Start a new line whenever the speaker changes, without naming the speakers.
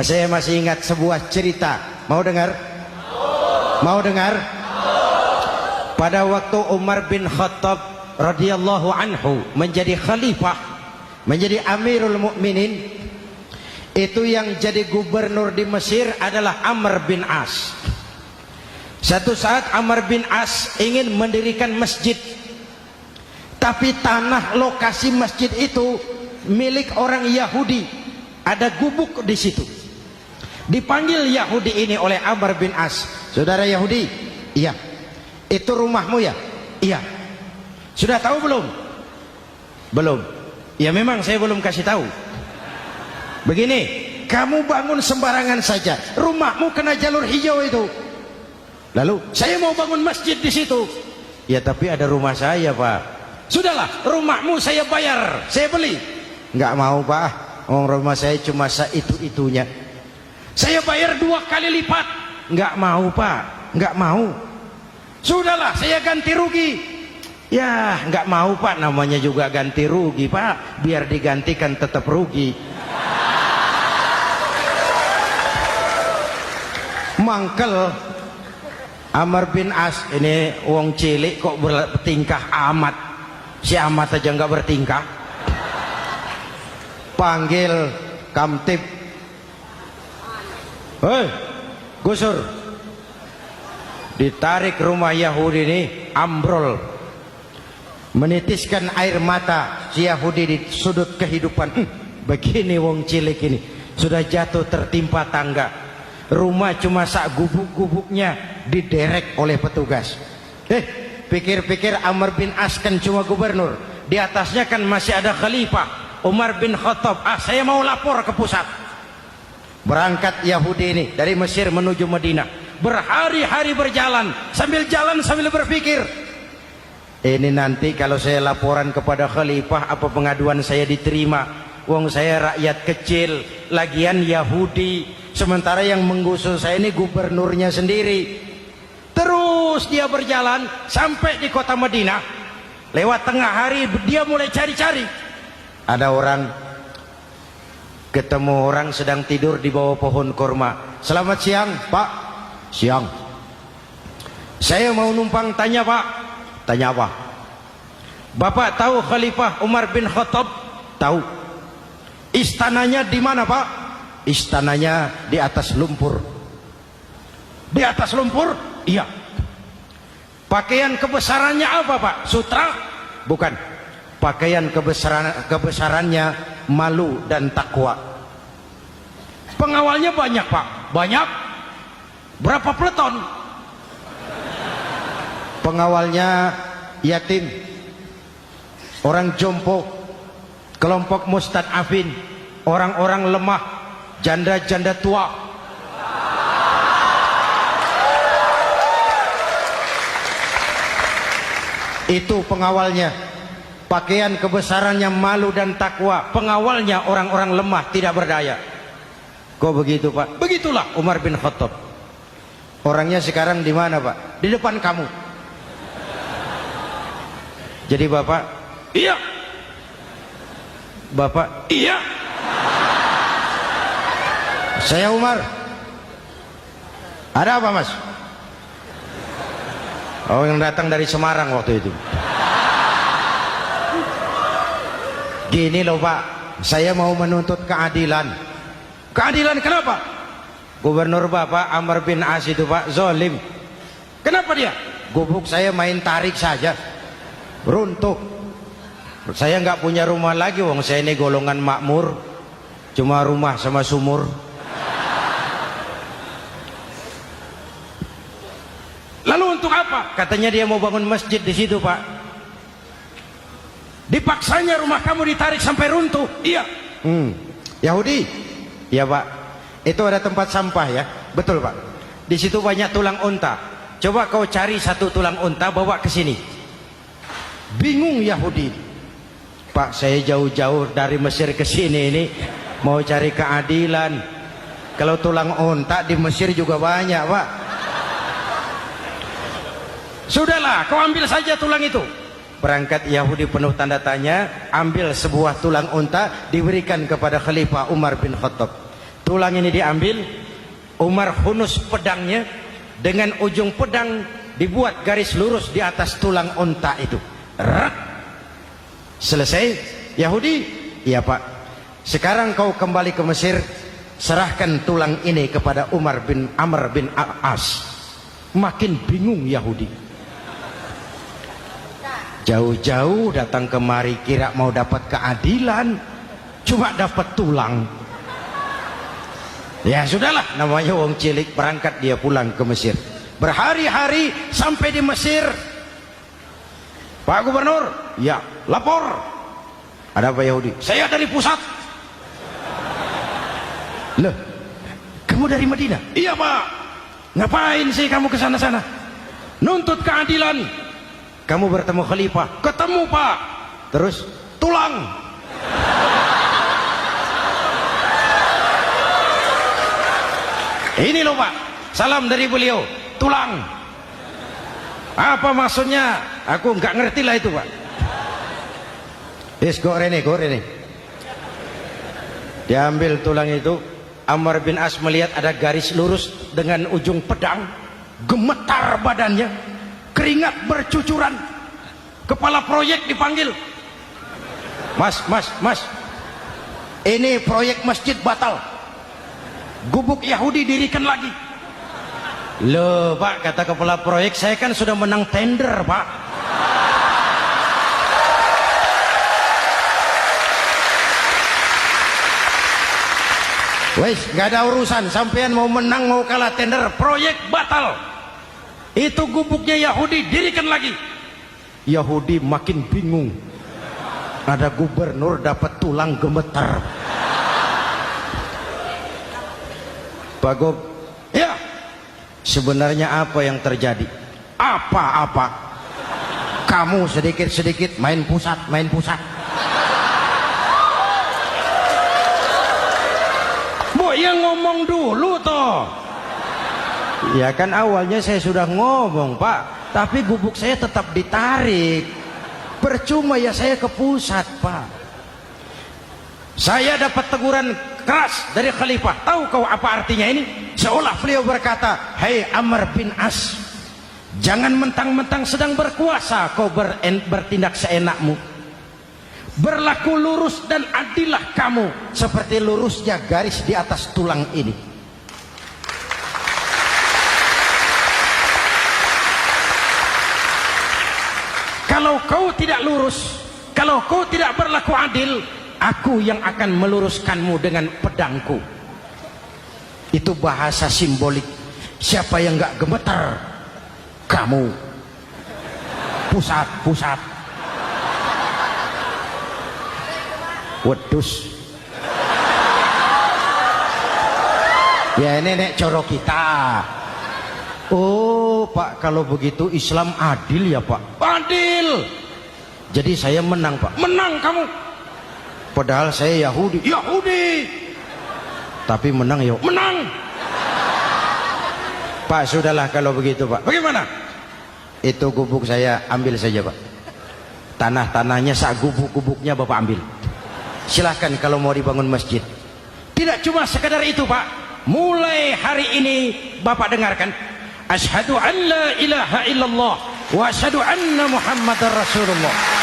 Saya masih ingat sebuah cerita. Mau dengar? Mau dengar? Pada waktu Umar bin Khattab radhiyallahu anhu menjadi khalifah, menjadi Amirul Mukminin, itu yang jadi gubernur di Mesir adalah Amr bin As. Satu saat Amr bin As ingin mendirikan masjid, tapi tanah lokasi masjid itu milik orang Yahudi. Ada gubuk di situ. Dipanggil Yahudi ini oleh Amr bin As. Saudara Yahudi, iya. Itu rumahmu ya? Iya. Sudah tahu belum? Belum. Ya memang saya belum kasih tahu. Begini, kamu bangun sembarangan saja. Rumahmu kena jalur hijau itu. Lalu saya mau bangun masjid di situ. Ya tapi ada rumah saya, Pak. Sudahlah, rumahmu saya bayar, saya beli. Enggak mau, Pak. Rumah saya cuma itu-itunya. Saya bayar 2 kali lipat. Enggak mau, Pak. Enggak mau. Sudahlah, saya ganti rugi. Ya, enggak mau, Pak. Namanya juga ganti rugi, Pak. Biar digantikan tetap rugi. Mangkel Amr bin As ini wong cilik kok bertingkah amat. Si amat aja enggak bertingkah. Panggil Kamtib. Hei, gusur. Ditarik rumah Yahudi ini, ambrol. Menitiskan air mata si Yahudi di sudut kehidupan. Begini wong cilik ini sudah jatuh tertimpa tangga. Rumah cuma sak gubuk-gubuknya diderek oleh petugas. Pikir-pikir Amr bin As kan cuma gubernur, di atasnya kan masih ada khalifah Umar bin Khattab. Saya mau lapor ke pusat. Berangkat Yahudi ini dari Mesir menuju Madinah. Berhari-hari berjalan, sambil jalan sambil berpikir, ini nanti kalau saya laporan kepada khalifah, apa pengaduan saya diterima? Wong saya rakyat kecil, lagian Yahudi, sementara yang menggusur saya ini gubernurnya sendiri. Terus dia berjalan sampai di kota Madinah. Lewat tengah hari dia mulai cari-cari. Ada orang, ketemu orang sedang tidur di bawah pohon kurma. Selamat siang, Pak. Siang. Saya mau numpang tanya, Pak. Tanya apa? Bapak tahu Khalifah Umar bin Khattab? Tahu. Istananya di mana, Pak? Istananya di atas lumpur. Di atas lumpur? Iya. Pakaian kebesarannya apa, Pak? Sutra? Bukan. Pakaian kebesarannya malu dan takwa. Pengawalnya banyak, Pak. Banyak? Berapa peleton? Pengawalnya yatim, orang jompo, kelompok mustad'afin, orang-orang lemah, janda-janda tua. Itu pengawalnya. Pakaian kebesarannya malu dan takwa. Pengawalnya orang-orang lemah, tidak berdaya. Kok begitu, Pak? Begitulah Umar bin Khattab. Orangnya sekarang di mana, Pak? Di depan kamu. Jadi Bapak, iya. Bapak, iya. Saya Umar. Ada apa, Mas? Oh, yang datang dari Semarang waktu itu. Gini loh, Pak, saya mau menuntut keadilan. Keadilan kenapa? Gubernur Bapak Amr bin As itu, Pak, zolim. Kenapa dia? Gubuk saya main tarik saja, runtuh. Saya nggak punya rumah lagi, wong saya ini golongan makmur, cuma rumah sama sumur. Lalu untuk apa? Katanya dia mau bangun masjid di situ, Pak. Dipaksanya rumah kamu ditarik sampai runtuh. Iya. Yahudi? Iya, Pak. Itu ada tempat sampah ya. Betul, Pak. Di situ banyak tulang unta. Coba kau cari satu tulang unta bawa ke sini. Bingung Yahudi. Pak, saya jauh-jauh dari Mesir ke sini ini mau cari keadilan. Kalau tulang unta di Mesir juga banyak, Pak. Sudahlah, kau ambil saja tulang itu. Berangkat Yahudi penuh tanda tanya, ambil sebuah tulang unta, diberikan kepada Khalifah Umar bin Khattab. Tulang ini diambil, Umar hunus pedangnya, dengan ujung pedang dibuat garis lurus di atas tulang unta itu. Rak. Selesai. Yahudi, iya Pak, sekarang kau kembali ke Mesir, serahkan tulang ini kepada Umar bin Amr bin As. Makin bingung Yahudi, jauh-jauh datang kemari kira mau dapat keadilan, cuma dapat tulang. Ya sudahlah, namanya wong cilik, berangkat dia pulang ke Mesir. Berhari-hari sampai di Mesir. Pak Gubernur, ya lapor. Ada apa Yahudi? Saya dari pusat. Loh, kamu dari Madinah? Iya Pak. Ngapain sih kamu ke sana-sana? Nuntut keadilan. Kamu bertemu khalifah? Ketemu Pak. Terus tulang. Ini loh Pak, salam dari beliau, tulang. Apa maksudnya? Aku nggak ngerti lah itu Pak. Yes, go Rene. Diambil tulang itu, Amr bin As melihat ada garis lurus dengan ujung pedang, gemetar badannya, keringat bercucuran. Kepala proyek dipanggil. Mas, ini proyek masjid batal. Gubuk Yahudi dirikan lagi. Loh Pak, kata kepala proyek, saya kan sudah menang tender Pak. Wes, gak ada urusan, sampean mau menang mau kalah tender, proyek batal. Itu gubuknya Yahudi dirikan lagi. Yahudi makin bingung. Ada gubernur dapat tulang gemetar. Pak Gob, ya, sebenarnya apa yang terjadi? Apa-apa? Kamu sedikit-sedikit main pusat. Bu, yang ngomong dulu toh. Ya kan awalnya saya sudah ngomong Pak, tapi gubuk saya tetap ditarik. Percuma ya saya ke pusat Pak. Saya dapat teguran keras dari khalifah. Tahu kau apa artinya ini? Seolah beliau berkata, "Hei Amr bin As, jangan mentang-mentang sedang berkuasa kau bertindak seenakmu. Berlaku lurus dan adillah kamu seperti lurusnya garis di atas tulang ini." Kalau kau tidak lurus, kalau kau tidak berlaku adil, aku yang akan meluruskanmu dengan pedangku. Itu bahasa simbolik. Siapa yang gak gemetar? Kamu. Pusat. Wedus. Ya nenek corok kita. Oh Pak, kalau begitu Islam adil ya Pak? Adil. Jadi saya menang Pak? Menang kamu. Padahal saya Yahudi. Tapi menang yuk. Menang. Pak, sudahlah kalau begitu Pak. Bagaimana? Itu gubuk saya ambil saja Pak. Tanah-tanahnya sak gubuk-gubuknya Bapak ambil. Silahkan kalau mau dibangun masjid. Tidak cuma sekadar itu Pak. Mulai hari ini Bapak dengarkan. Asyhadu an la ilaha illallah wa asyhadu anna Muhammadar Rasulullah.